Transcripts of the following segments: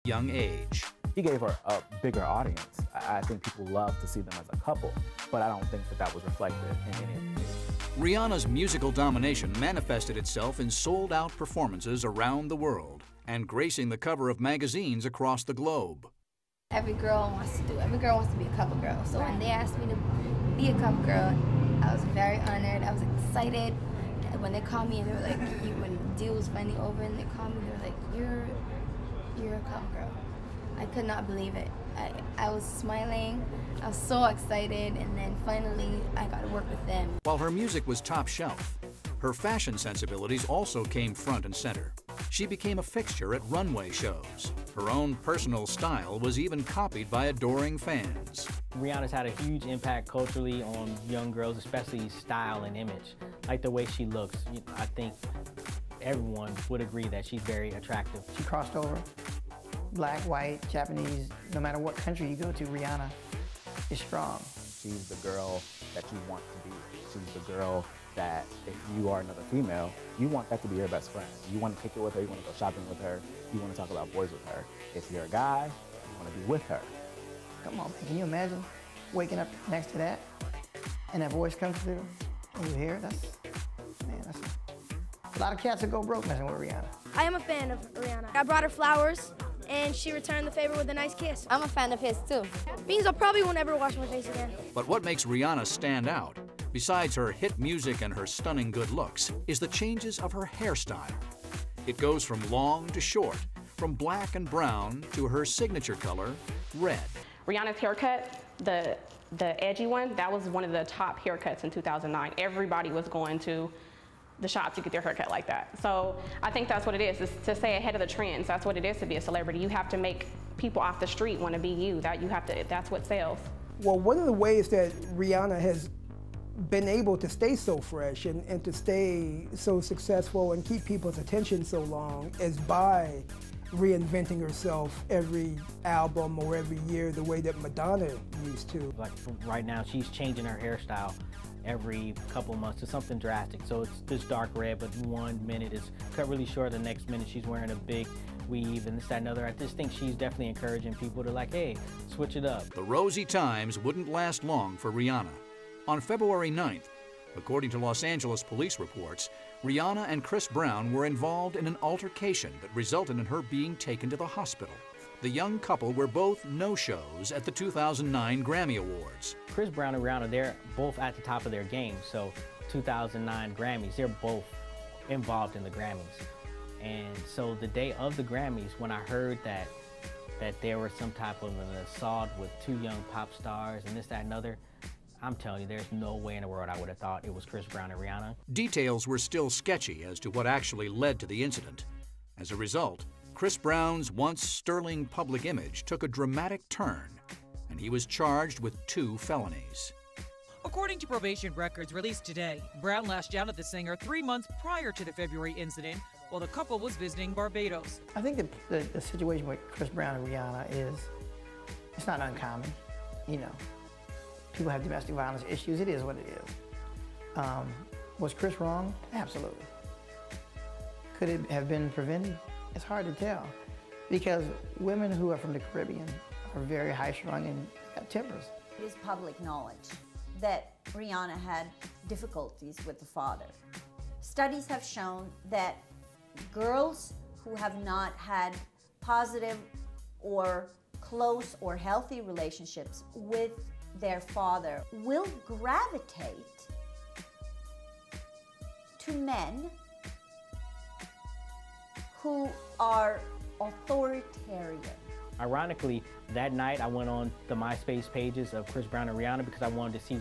young age. He gave her a bigger audience. I think people love to see them as a couple, but I don't think that was reflected in any of this. Rihanna's musical domination manifested itself in sold-out performances around the world and gracing the cover of magazines across the globe. Every girl wants to be a cover girl. So when they asked me to be a cover girl, I was very honored. I was excited. When they called me and they were like, when the deal was finally over and they called me, they were like, you're a cover girl. I could not believe it. I was smiling. I was so excited, and then finally I got to work with them. While her music was top shelf, her fashion sensibilities also came front and center. She became a fixture at runway shows. Her own personal style was even copied by adoring fans. Rihanna's had a huge impact culturally on young girls, especially style and image. Like the way she looks, I think everyone would agree that she's very attractive. She crossed over. Black, white, Japanese, no matter what country you go to, Rihanna is strong. She's the girl that you want to be. She's the girl that if you are another female, you want that to be your best friend. You want to kick it with her, you want to go shopping with her, you want to talk about boys with her. If you're a guy, you want to be with her. Come on, can you imagine waking up next to that and that voice comes through and you hear it? That's a lot of cats that go broke messing with Rihanna. I am a fan of Rihanna. I brought her flowers, and she returned the favor with a nice kiss. I'm a fan of his too. Means I probably won't ever wash my face again. But what makes Rihanna stand out, besides her hit music and her stunning good looks, is the changes of her hairstyle. It goes from long to short, from black and brown to her signature color, red. Rihanna's haircut, the edgy one, that was one of the top haircuts in 2009. Everybody was going to the shop to get their haircut like that. So I think that's what it is to stay ahead of the trends. That's what it is to be a celebrity. You have to make people off the street want to be you. That's what sells. Well, one of the ways that Rihanna has been able to stay so fresh and to stay so successful and keep people's attention so long is by reinventing herself every album or every year the way that Madonna used to. Like right now, she's changing her hairstyle every couple months to something drastic. So it's this dark red, but one minute it's cut really short, the next minute she's wearing a big weave and this, that, and other. I just think she's definitely encouraging people to like, hey, switch it up. The rosy times wouldn't last long for Rihanna. On February 9th, according to Los Angeles police reports, Rihanna and Chris Brown were involved in an altercation that resulted in her being taken to the hospital. The young couple were both no-shows at the 2009 Grammy Awards. Chris Brown and Rihanna, they're both at the top of their game. So 2009 Grammys, they're both involved in the Grammys. And so the day of the Grammys, when I heard that there was some type of an assault with two young pop stars and this, that, and other, I'm telling you, there's no way in the world I would have thought it was Chris Brown and Rihanna. Details were still sketchy as to what actually led to the incident. As a result, Chris Brown's once sterling public image took a dramatic turn, and he was charged with 2 felonies. According to probation records released today, Brown lashed out at the singer 3 months prior to the February incident while the couple was visiting Barbados. I think the situation with Chris Brown and Rihanna it's not uncommon. You know, people have domestic violence issues. It is what it is. Was Chris wrong? Absolutely. Could it have been prevented? It's hard to tell because women who are from the Caribbean are very high-strung and got tempers. It is public knowledge that Rihanna had difficulties with the father. Studies have shown that girls who have not had positive or close or healthy relationships with their father will gravitate to men who are authoritarian. Ironically, that night I went on the MySpace pages of Chris Brown and Rihanna because I wanted to see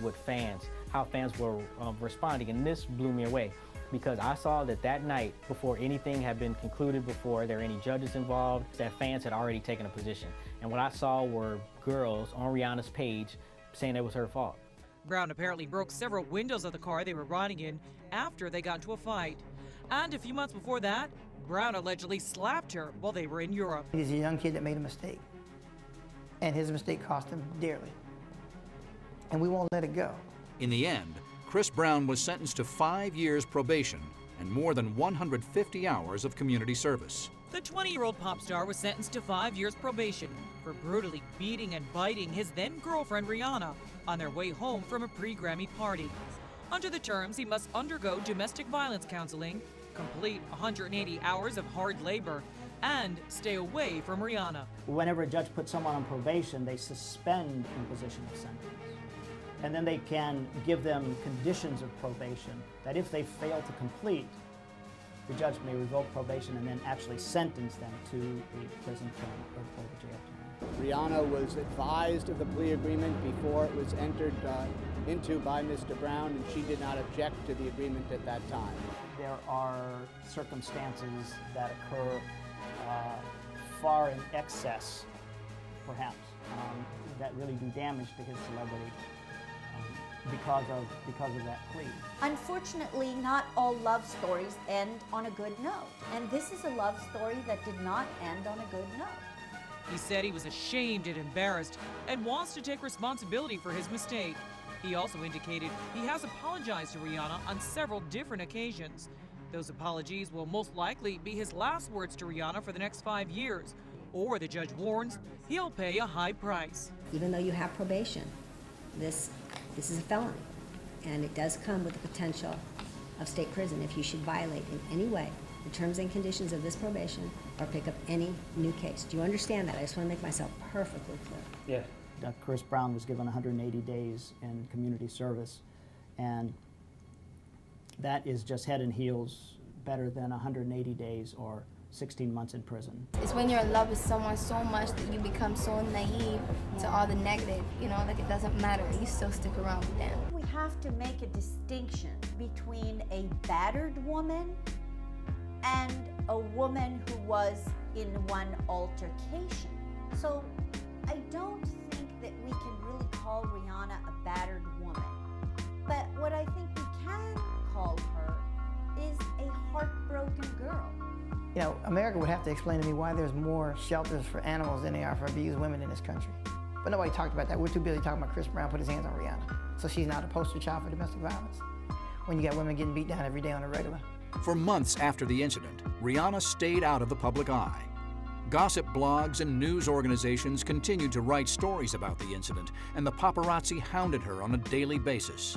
how fans were responding, and this blew me away because I saw that night, before anything had been concluded, before there were any judges involved, that fans had already taken a position. And what I saw were girls on Rihanna's page saying it was her fault. Brown apparently broke several windows of the car they were riding in after they got into a fight. And a few months before that, Brown allegedly slapped her while they were in Europe. He's a young kid that made a mistake, and his mistake cost him dearly, and we won't let it go. In the end, Chris Brown was sentenced to 5 years probation and more than 150 hours of community service. The 20-year-old pop star was sentenced to 5 years probation for brutally beating and biting his then-girlfriend Rihanna on their way home from a pre-Grammy party. Under the terms, he must undergo domestic violence counseling, complete 180 hours of hard labor, and stay away from Rihanna. Whenever a judge puts someone on probation, they suspend imposition of sentence. And then they can give them conditions of probation that if they fail to complete, the judge may revoke probation and then actually sentence them to a prison term or the jail term. Rihanna was advised of the plea agreement before it was entered into by Mr. Brown, and she did not object to the agreement at that time. There are circumstances that occur far in excess, perhaps, that really do damage to his celebrity because of that plea. Unfortunately, not all love stories end on a good note, and this is a love story that did not end on a good note. He said he was ashamed and embarrassed and wants to take responsibility for his mistake. He also indicated he has apologized to Rihanna on several different occasions. Those apologies will most likely be his last words to Rihanna for the next 5 years, or the judge warns he'll pay a high price. Even though you have probation, this is a felony, and it does come with the potential of state prison if you should violate in any way the terms and conditions of this probation or pick up any new case. Do you understand that? I just want to make myself perfectly clear. Yes. Chris Brown was given 180 days in community service, and that is just head and heels better than 180 days or 16 months in prison. It's when you're in love with someone so much that you become so naive to all the negative, you know, like it doesn't matter, you still stick around with them. We have to make a distinction between a battered woman and a woman who was in one altercation. So I don't think that we can really call Rihanna a battered woman. But what I think we can call her is a heartbroken girl. You know, America would have to explain to me why there's more shelters for animals than there are for abused women in this country. But nobody talked about that. We're too busy talking about Chris Brown put his hands on Rihanna. So she's not a poster child for domestic violence, when you got women getting beat down every day on a regular. For months after the incident, Rihanna stayed out of the public eye. Gossip blogs and news organizations continued to write stories about the incident, and the paparazzi hounded her on a daily basis.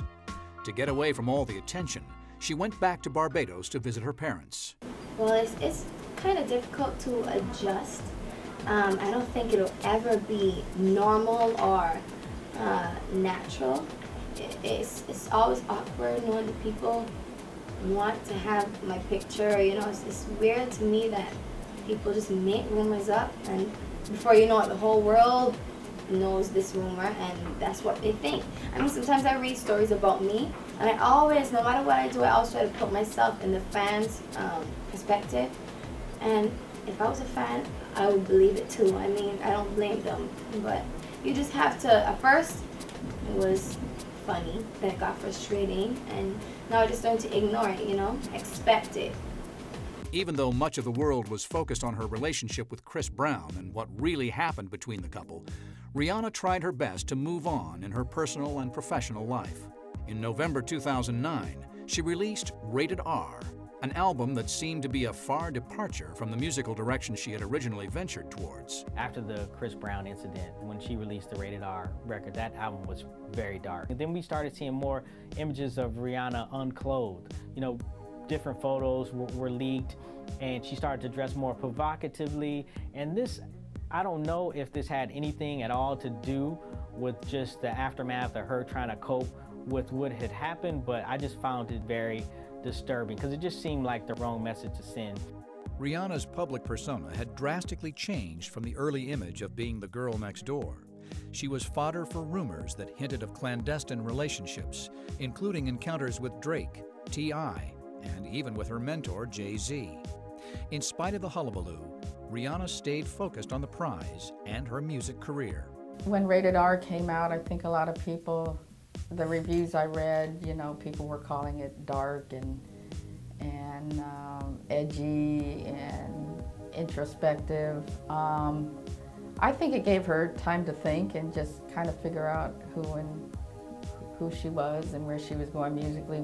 To get away from all the attention, she went back to Barbados to visit her parents. Well, it's kind of difficult to adjust. I don't think it'll ever be normal or natural. It's always awkward knowing that people want to have my picture. You know, it's weird to me that people just make rumors up, and before you know it, the whole world knows this rumor, and that's what they think. I mean, sometimes I read stories about me, and I always, no matter what I do, I always try to put myself in the fans' perspective. And if I was a fan, I would believe it too. I mean, I don't blame them, but you just have to, at first, it was funny, then it got frustrating, and now I just learned to ignore it, you know, expect it. Even though much of the world was focused on her relationship with Chris Brown and what really happened between the couple, Rihanna tried her best to move on in her personal and professional life. In November 2009, she released Rated R, an album that seemed to be a far departure from the musical direction she had originally ventured towards. After the Chris Brown incident, when she released the Rated R record, that album was very dark. And then we started seeing more images of Rihanna unclothed. You know, different photos were leaked, and she started to dress more provocatively. And this, I don't know if this had anything at all to do with just the aftermath of her trying to cope with what had happened, but I just found it very disturbing because it just seemed like the wrong message to send. Rihanna's public persona had drastically changed from the early image of being the girl next door. She was fodder for rumors that hinted of clandestine relationships, including encounters with Drake, T.I., and even with her mentor, Jay-Z. In spite of the hullabaloo, Rihanna stayed focused on the prize and her music career. When Rated R came out, I think a lot of people, the reviews I read, you know, people were calling it dark and edgy and introspective. I think it gave her time to think and just kind of figure out who she was and where she was going musically.